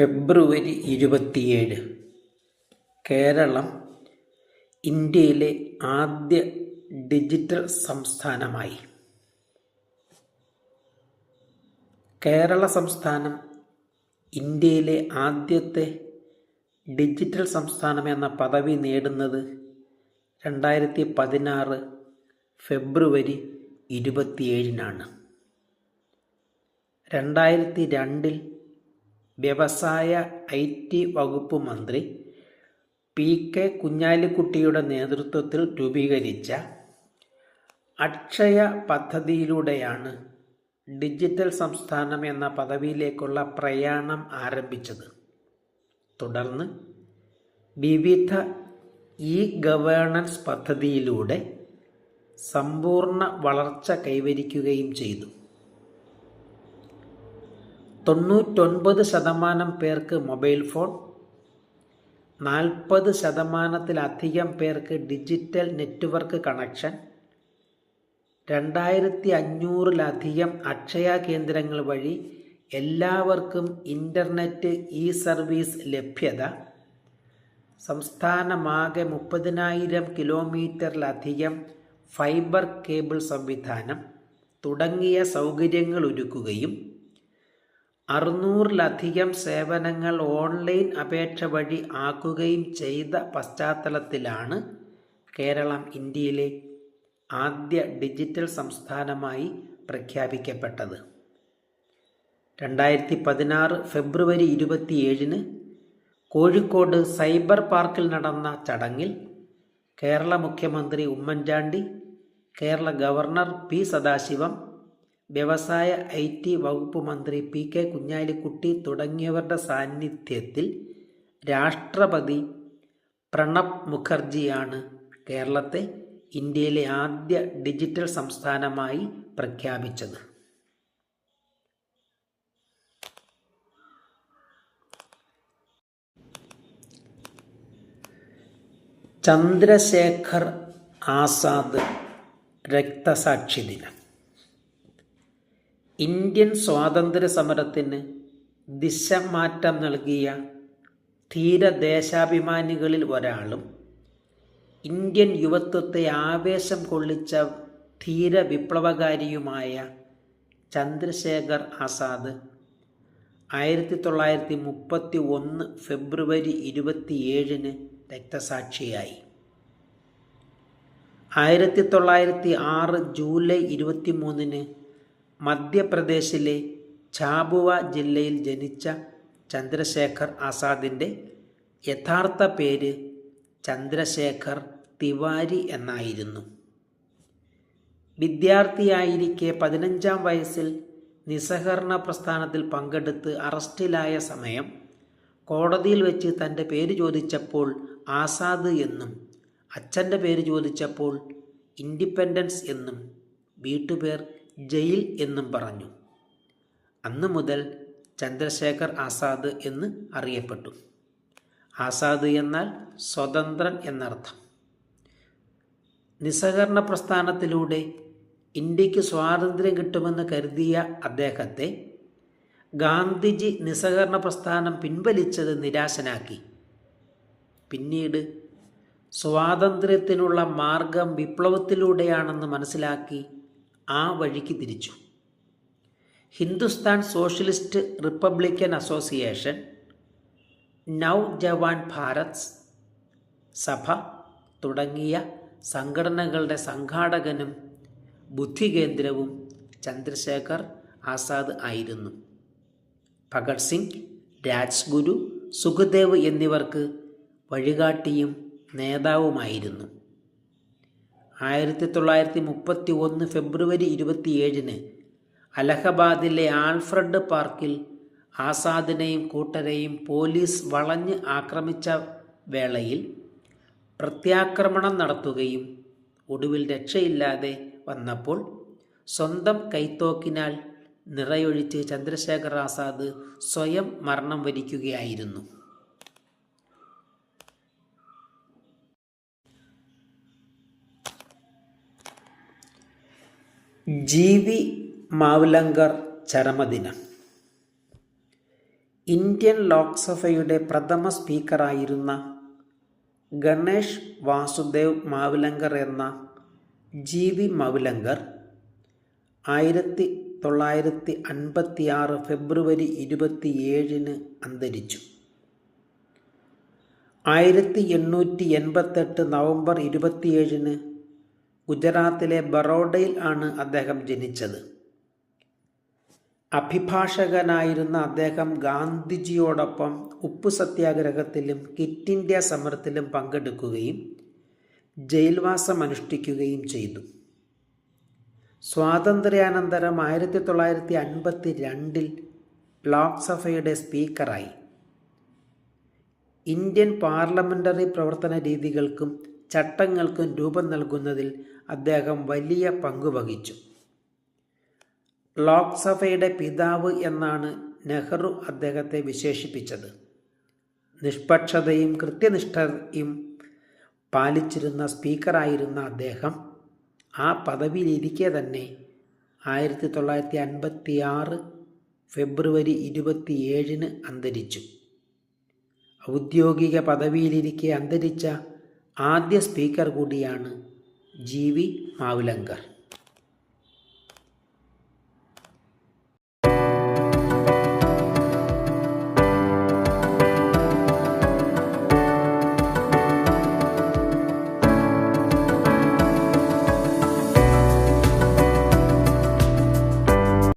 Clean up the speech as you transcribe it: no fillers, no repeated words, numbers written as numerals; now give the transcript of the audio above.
ഫെബ്രുവരി 27 കേരളം ഇന്ത്യയിലെ ആദ്യ ഡിജിറ്റൽ സംസ്ഥാനമായി. കേരള സംസ്ഥാനം ഇന്ത്യയിലെ ആദ്യത്തെ ഡിജിറ്റൽ സംസ്ഥാനം എന്ന പദവി നേടുന്നത് 2016 ഫെബ്രുവരി 27 2002 വ്യവസായ IT വകുപ്പ് മന്ത്രി PK കുഞ്ഞാലിക്കുട്ടിയുടെ നേതൃത്വത്തിൽ രൂപീകരിച്ച അക്ഷയ പദ്ധതിയിലൂടെയാണ് ഡിജിറ്റൽ സംസ്ഥാനം എന്ന പദവിയിലേക്കുള്ള പ്രയാണം ആരംഭിച്ചത്. തുടർന്ന് വിവിധ ഗവേണൻസ് പദ്ധതിയിലൂടെ സമ്പൂർണ്ണ വളർച്ച കൈവരിക്കുകയും ചെയ്തു. 99% പേർക്ക് മൊബൈൽ ഫോൺ, 40%-ലധികം പേർക്ക് ഡിജിറ്റൽ നെറ്റ്വർക്ക് കണക്ഷൻ, 2500-ലധികം അക്ഷയ കേന്ദ്രങ്ങൾ വഴി എല്ലാവർക്കും ഇൻ്റർനെറ്റ് സർവീസ് ലഭ്യത, സംസ്ഥാനമാകെ 30,000 കിലോമീറ്ററിലധികം ഫൈബർ കേബിൾ സംവിധാനം തുടങ്ങിയ സൗകര്യങ്ങൾ ഒരുക്കുകയും 600-ലധികം സേവനങ്ങൾ ഓൺലൈൻ അപേക്ഷ വഴി ആക്കുകയും ചെയ്ത പശ്ചാത്തലത്തിലാണ് കേരളം ഇന്ത്യയിലെ ആദ്യ ഡിജിറ്റൽ സംസ്ഥാനമായി പ്രഖ്യാപിക്കപ്പെട്ടത്. 2016 ഫെബ്രുവരി 27 കോഴിക്കോട് സൈബർ പാർക്കിൽ നടന്ന ചടങ്ങിൽ കേരള മുഖ്യമന്ത്രി ഉമ്മൻചാണ്ടി, കേരള ഗവർണർ P. സദാശിവം, വ്യവസായ IT വകുപ്പ് മന്ത്രി PK കുഞ്ഞാലിക്കുട്ടി തുടങ്ങിയവരുടെ സാന്നിധ്യത്തിൽ രാഷ്ട്രപതി പ്രണബ് മുഖർജിയാണ് കേരളത്തെ ഇന്ത്യയിലെ ആദ്യ ഡിജിറ്റൽ സംസ്ഥാനമായി പ്രഖ്യാപിച്ചത്. ചന്ദ്രശേഖർ ആസാദ് രക്തസാക്ഷി ദിനം. ഇന്ത്യൻ സ്വാതന്ത്ര്യ സമരത്തിന് ദിശമാറ്റം നൽകിയ ധീരദേശാഭിമാനികളിൽ ഒരാളും ഇന്ത്യൻ യുവത്വത്തെ ആവേശം കൊള്ളിച്ച ധീര വിപ്ലവകാരിയുമായ ചന്ദ്രശേഖർ ആസാദ് 1931 ഫെബ്രുവരി 27 രക്തസാക്ഷിയായി. 1906 ജൂലൈ 23 മധ്യപ്രദേശിലെ ഝാബുവ ജില്ലയിൽ ജനിച്ച ചന്ദ്രശേഖർ ആസാദിൻ്റെ യഥാർത്ഥ പേര് ചന്ദ്രശേഖർ തിവാരി എന്നായിരുന്നു. വിദ്യാർത്ഥിയായിരിക്കെ 15-ാം വയസ്സിൽ നിസ്സഹകരണ പ്രസ്ഥാനത്തിൽ പങ്കെടുത്ത് അറസ്റ്റിലായ സമയം കോടതിയിൽ വെച്ച് തൻ്റെ പേര് ചോദിച്ചപ്പോൾ ആസാദ് എന്നും അച്ഛൻ്റെ പേര് ചോദിച്ചപ്പോൾ ഇൻഡിപെൻഡൻസ് എന്നും വീട്ടുപേർ ജയിൽ എന്നും പറഞ്ഞു. അന്നു മുതൽ ചന്ദ്രശേഖർ ആസാദ് എന്ന് അറിയപ്പെട്ടു. ആസാദ് എന്നാൽ സ്വതന്ത്രൻ എന്നർത്ഥം. നിസ്സഹകരണ പ്രസ്ഥാനത്തിലൂടെ ഇന്ത്യക്ക് സ്വാതന്ത്ര്യം കിട്ടുമെന്ന് കരുതിയ അദ്ദേഹത്തെ ഗാന്ധിജി നിസ്സഹകരണ പ്രസ്ഥാനം പിൻവലിച്ചത് നിരാശനാക്കി. പിന്നീട് സ്വാതന്ത്ര്യത്തിനുള്ള മാർഗം വിപ്ലവത്തിലൂടെയാണെന്ന് മനസ്സിലാക്കി ആ വഴിക്ക് തിരിച്ചു. Hindustan socialist Republican association, Naujawan Bharat സഭ തുടങ്ങിയ സംഘടനകളുടെ സംഘാടകനും ബുദ്ധികേന്ദ്രവും ചന്ദ്രശേഖർ ആസാദ് ആയിരുന്നു. ഭഗത് സിംഗ്, രാജ്ഗുരു, സുഖദേവ് എന്നിവർക്ക് വഴികാട്ടിയും നേതാവുമായിരുന്നു. 1931 ഫെബ്രുവരി 27 അലഹബാദിലെ ആൽഫ്രഡ് പാർക്കിൽ ആസാദിനെയും കൂട്ടരെയും പോലീസ് വളഞ്ഞ് ആക്രമിച്ച വേളയിൽ പ്രത്യാക്രമണം നടത്തുകയും ഒടുവിൽ രക്ഷയില്ലാതെ വന്നപ്പോൾ സ്വന്തം കൈത്തോക്കിനാൽ നിറയൊഴിച്ച് ചന്ദ്രശേഖർ ആസാദ് സ്വയം മരണം വരിക്കുകയായിരുന്നു. GV മാവ്ലങ്കർ ചരമദിനം. ഇന്ത്യൻ ലോക്സഭയുടെ പ്രഥമ സ്പീക്കറായിരുന്ന ഗണേഷ് വാസുദേവ് മാവ്ലങ്കർ എന്ന GV മാവ്ലങ്കർ 1956 ഫെബ്രുവരി 27 അന്തരിച്ചു. 1888 നവംബർ 27 ഗുജറാത്തിലെ ബറോഡയിൽ ആണ് അദ്ദേഹം ജനിച്ചത്. അഭിഭാഷകനായിരുന്ന അദ്ദേഹം ഗാന്ധിജിയോടൊപ്പം ഉപ്പു സത്യാഗ്രഹത്തിലും ക്വിറ്റ് ഇന്ത്യ സമരത്തിലും പങ്കെടുക്കുകയും ജയിൽവാസം അനുഷ്ഠിക്കുകയും ചെയ്തു. സ്വാതന്ത്ര്യാനന്തരം 1952 ലോക്സഭയുടെ സ്പീക്കറായി. ഇന്ത്യൻ പാർലമെൻ്ററി പ്രവർത്തന രീതികൾക്കും ചട്ടങ്ങൾക്കും രൂപം നൽകുന്നതിൽ അദ്ദേഹം വലിയ പങ്കുവഹിച്ചു. ലോക്സഭയുടെ പിതാവ് എന്നാണ് നെഹ്റു അദ്ദേഹത്തെ വിശേഷിപ്പിച്ചത്. നിഷ്പക്ഷതയും കൃത്യനിഷ്ഠയും പാലിച്ചിരുന്ന സ്പീക്കറായിരുന്ന അദ്ദേഹം ആ പദവിയിലിരിക്കെ തന്നെ 1956 ഫെബ്രുവരി 27 അന്തരിച്ചു. ഔദ്യോഗിക പദവിയിലിരിക്കെ അന്തരിച്ച ആദ്യ സ്പീക്കർ കൂടിയാണ് GV മാവ്ലങ്കർ.